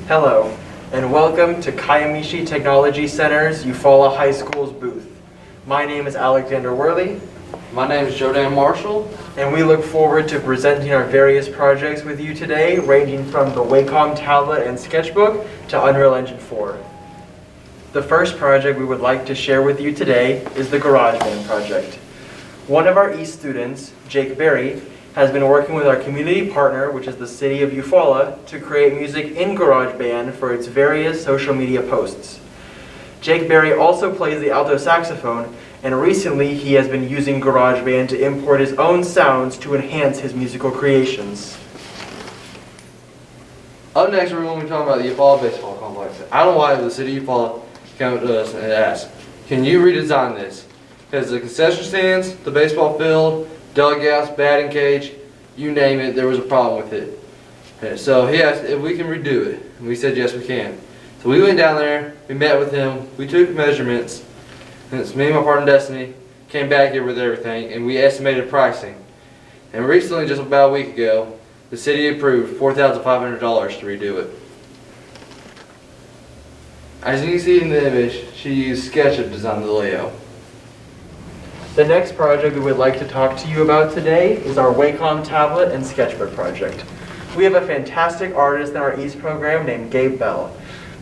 Hello, and welcome to Kiamichi Technology Center's Eufaula High School's booth. My name is Alexander Worley. My name is Jodan Marshall. And we look forward to presenting our various projects with you today, ranging from the Wacom tablet and Sketchbook to Unreal Engine 4. The first project we would like to share with you today is the Garageband Project. One of our East students, Jake Berry, has been working with our community partner, which is the city of Eufaula, to create music in Garageband for its various social media posts. Jake Berry also plays the alto saxophone, and recently he has been using Garageband to import his own sounds to enhance his musical creations. Up next, we're going to be talking about the Eufaula baseball complex. I don't know why the city of Eufaula came to us and asked, can you redesign this? Because the concession stands, the baseball field, dugouts, batting cage, you name it, there was a problem with it. And so he asked if we can redo it. And we said yes, we can. So we went down there, we met with him, we took measurements, and it's me and my partner Destiny came back here with everything, and we estimated pricing. And recently, just about a week ago, the city approved $4,500 to redo it. As you can see in the image, she used SketchUp to design the layout. The next project we would like to talk to you about today is our Wacom tablet and Sketchbook project. We have a fantastic artist in our East program named Gabe Bell.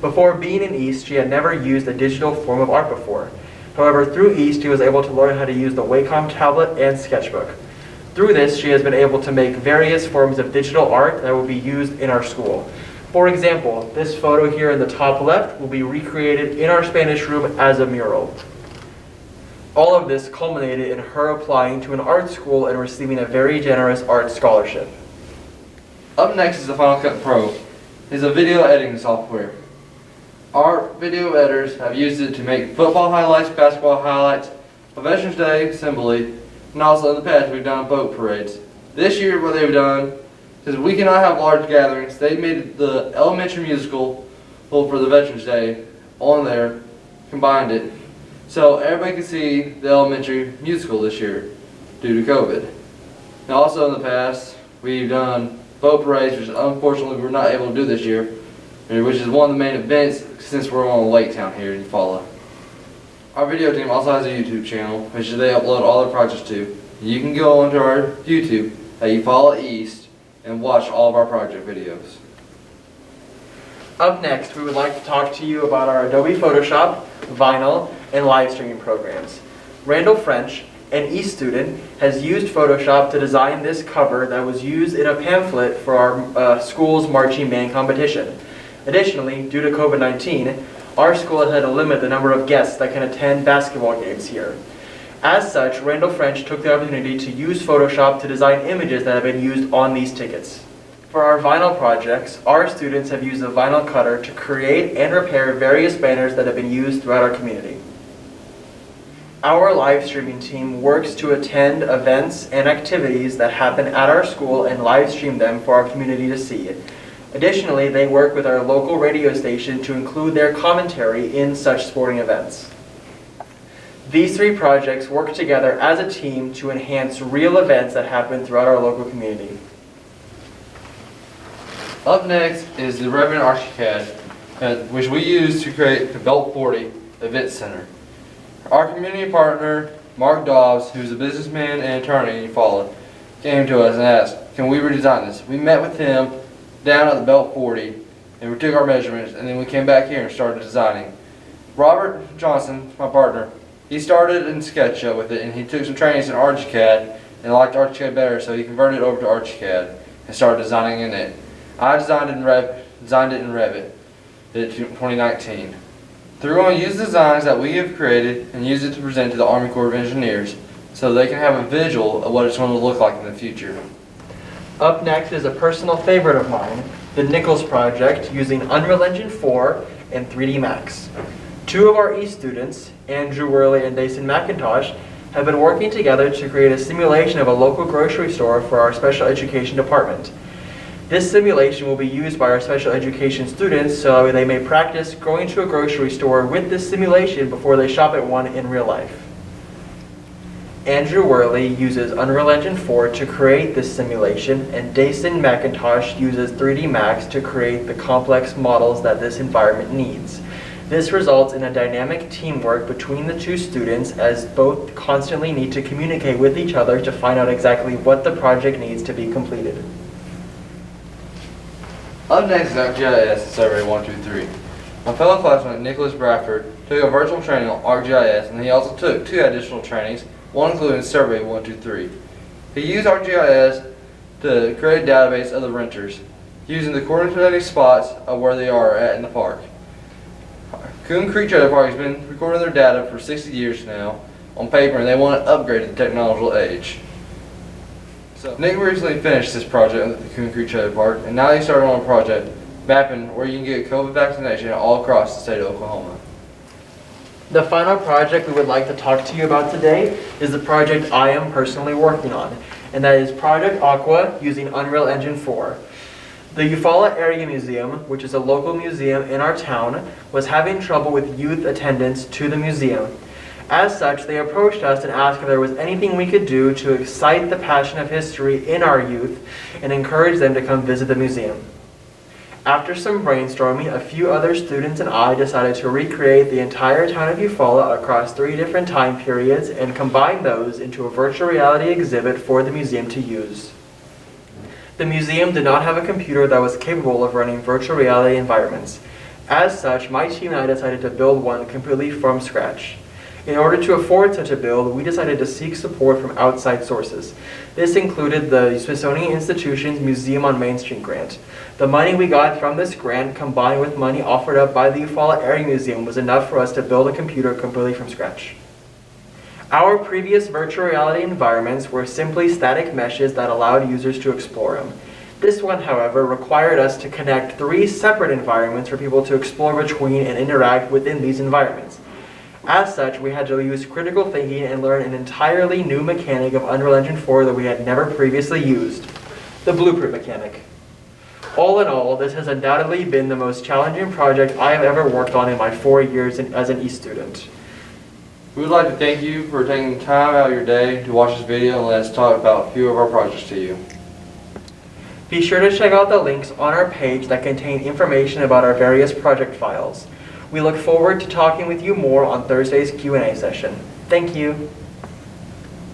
Before being in East, she had never used a digital form of art before. However, through East, she was able to learn how to use the Wacom tablet and Sketchbook. Through this, she has been able to make various forms of digital art that will be used in our school. For example, this photo here in the top left will be recreated in our Spanish room as a mural. All of this culminated in her applying to an art school and receiving a very generous art scholarship. Up next is the Final Cut Pro. It's a video editing software. Our video editors have used it to make football highlights, basketball highlights, a Veterans Day assembly, and also in the past we've done boat parades. This year what they've done, because we cannot have large gatherings, they made the elementary musical for the Veterans Day on there, combined it, so everybody can see the elementary musical this year due to COVID. Now also in the past we've done boat parades, which unfortunately we're not able to do this year, which is one of the main events since we're on a lake town here in Eufaula. Our video team also has a YouTube channel, which they upload all their projects to. You can go onto our YouTube at Eufaula East and watch all of our project videos. Up next, we would like to talk to you about our Adobe Photoshop, Vinyl, and live streaming programs. Randall French, an East student, has used Photoshop to design this cover that was used in a pamphlet for our school's marching band competition. Additionally, due to COVID-19, our school has had to limit the number of guests that can attend basketball games here. As such, Randall French took the opportunity to use Photoshop to design images that have been used on these tickets. For our vinyl projects, our students have used a vinyl cutter to create and repair various banners that have been used throughout our community. Our live streaming team works to attend events and activities that happen at our school and live stream them for our community to see. Additionally, they work with our local radio station to include their commentary in such sporting events. These three projects work together as a team to enhance real events that happen throughout our local community. Up next is the Revit Arcgis, which we use to create the Belt 40 Event Center. Our community partner, Mark Dobbs, who's a businessman and attorney in Eufaula, came to us and asked, can we redesign this? We met with him down at the Belt 40, and we took our measurements, and then we came back here and started designing. Robert Johnson, my partner, he started in SketchUp with it, and he took some trainings in Arcgis and liked Arcgis better, so he converted it over to Arcgis and started designing in it. I designed it in Revit in 2019. So we're going to use designs that we have created and use it to present to the Army Corps of Engineers so they can have a visual of what it's going to look like in the future. Up next is a personal favorite of mine, the Nichols project using Unreal Engine 4 and 3D Max. Two of our East students, Andrew Worley and Dason McIntosh, have been working together to create a simulation of a local grocery store for our special education department. This simulation will be used by our special education students so they may practice going to a grocery store with this simulation before they shop at one in real life. Andrew Worley uses Unreal Engine 4 to create this simulation, and Dason McIntosh uses 3D Max to create the complex models that this environment needs. This results in a dynamic teamwork between the two students, as both constantly need to communicate with each other to find out exactly what the project needs to be completed. Up next is Arcgis Survey123. My fellow classmate Nicholas Bradford took a virtual training on Arcgis, and he also took 2 additional trainings, one including Survey123. He used Arcgis to create a database of the renters, using the coordinating spots of where they are at in the park. Coon Creek Trailer Park has been recording their data for 60 years now on paper, and they want to upgrade to the technological age. So Nick recently finished this project at the Coon Creek Trailer Park, and now he started on a project mapping where you can get COVID vaccination all across the state of Oklahoma. The final project we would like to talk to you about today is the project I am personally working on, and that is Project Aqua using Unreal Engine 4. The Eufaula Area Museum, which is a local museum in our town, was having trouble with youth attendance to the museum. As such, they approached us and asked if there was anything we could do to excite the passion of history in our youth and encourage them to come visit the museum. After some brainstorming, a few other students and I decided to recreate the entire town of Eufaula across 3 different time periods and combine those into a virtual reality exhibit for the museum to use. The museum did not have a computer that was capable of running virtual reality environments. As such, my team and I decided to build one completely from scratch. In order to afford such a build, we decided to seek support from outside sources. This included the Smithsonian Institution's Museum on Main Street grant. The money we got from this grant, combined with money offered up by the Eufaula Area Museum, was enough for us to build a computer completely from scratch. Our previous virtual reality environments were simply static meshes that allowed users to explore them. This one, however, required us to connect 3 separate environments for people to explore between and interact within these environments. As such, we had to use critical thinking and learn an entirely new mechanic of Unreal Engine 4 that we had never previously used, the blueprint mechanic. All in all, this has undoubtedly been the most challenging project I have ever worked on in my 4 years as an East student. We would like to thank you for taking time out of your day to watch this video and let us talk about a few of our projects to you. Be sure to check out the links on our page that contain information about our various project files. We look forward to talking with you more on Thursday's Q&A session. Thank you.